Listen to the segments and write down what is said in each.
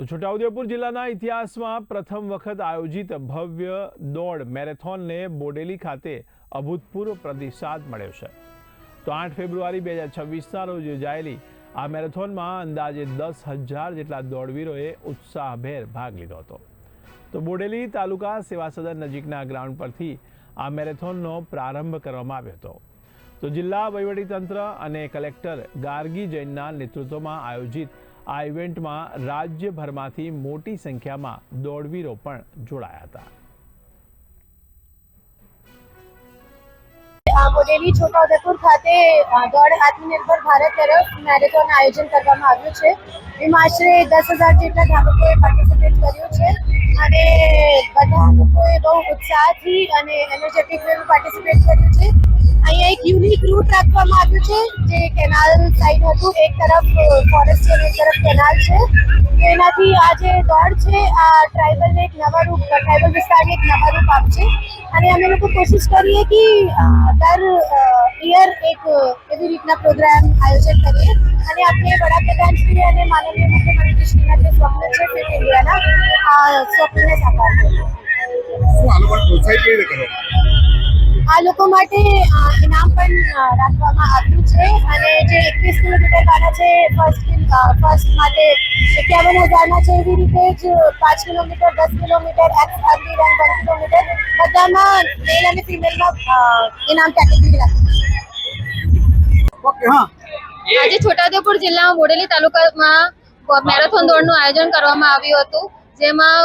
તો છોટાઉદેપુર જિલ્લાના ઇતિહાસમાં પ્રથમ વખત આયોજિત ભવ્ય દોડ મેરેથોનને બોડેલી ખાતે અભૂતપૂર્વ પ્રતિસાદ મળ્યો છે। તો 8 ફેબ્રુઆરી 2026ના રોજ યોજાયેલી આ મેરેથોનમાં અંદાજે 10,000 જેટલા દોડવીરોએ ઉત્સાહભેર ભાગ લીધો હતો। તો બોડેલી તાલુકા સેવા સદન નજીકના ગ્રાઉન્ડ પરથી આ મેરેથોનનો પ્રારંભ કરવામાં આવ્યો હતો। તો જિલ્લા વહીવટીતંત્ર અને કલેક્ટર ગાર્ગી જૈનના નેતૃત્વમાં આયોજિત આ ઇવેન્ટમાં રાજ્યભરમાંથી મોટી સંખ્યામાં દોડવીરો પણ જોડાયા હતા। બોડેલી છોટાઉદેપુર ખાતે દોડ આત્મનિર્ભર ભારત તરફ મેરેથોન આયોજન કરવામાં આવ્યું છે। એમાં આશરે 10,000 જેટલા ધાવકોએ પાર્ટિસિપેટ કર્યું છે અને બધા લોકોએ બહુ ઉત્સાહથી અને એનર્જેટિક વેમાં પાર્ટિસિપેટ કર્યું છે। અહીંયા એક યુનિક રૂટ રાખવામાં આવ્યું છે જે કેનાલ સાઈડ હતું, એક તરફ ફોરેસ્ટ છે અને એક તરફ કેનાલ છે। એનાથી આ જે દોડ છે આ ટ્રાઇબલને એક નવા રૂપ, ટ્રાઇબલ વિસ્તારને એક નવા રૂપ આપશે અને અમે લોકો કોશિશ કરીએ કે દર યર એક એવી રીતના પ્રોગ્રામ આયોજન કરીએ અને આપણે વડાપ્રધાન શ્રી અને માનનીય મુખ્યમંત્રી શ્રીના જે સ્વપ્ન છે ફિટ ઇન્ડિયાના આ સ્વપ્નને સાકાર કરીએ। આ લોકો માટે ઇનામ પણ રાખવામાં આવ્યું છે અને જે 21 કિલોમીટર વાળા છે ફર્સ્ટ માટે 51,000ના છે। એવી રીતે જ 5 kilometre, 10 kilometre, x army run 1 kilometre બધામાં મેલ અને ફિમેલમાં ઇનામ કેટેગરી રાખી છે। આજે છોટાઉદેપુર જિલ્લામાં બોડેલી તાલુકામાં મેરેથોન દોડનું આયોજન કરવામાં આવ્યું હતું, જેમાં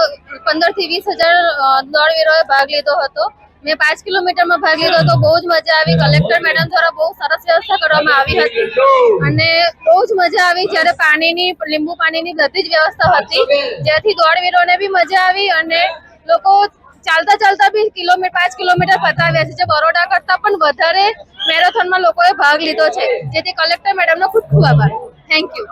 15 થી 20,000 દોડવીરોએ ભાગ લીધો હતો। મેં 5 કિલોમીટરમાં ભાગ લીધો હતો, બહુ જ મજા આવી। કલેક્ટર મેડમ દ્વારા બહુ સરસ વ્યવસ્થા કરવામાં આવી હતી અને બહુ જ મજા આવી જ્યારે પાણીની, લીંબુ પાણીની બધી જ વ્યવસ્થા હતી, જેથી દોડવીરોને બી મજા આવી અને લોકો ચાલતા બી 5 કિલોમીટર પતાવ્યા છે, જે બરોડા કરતા પણ વધારે મેરેથોનમાં લોકોએ ભાગ લીધો છે, જેથી કલેક્ટર મેડમનો ખૂબ ખૂબ આભાર। Thank you.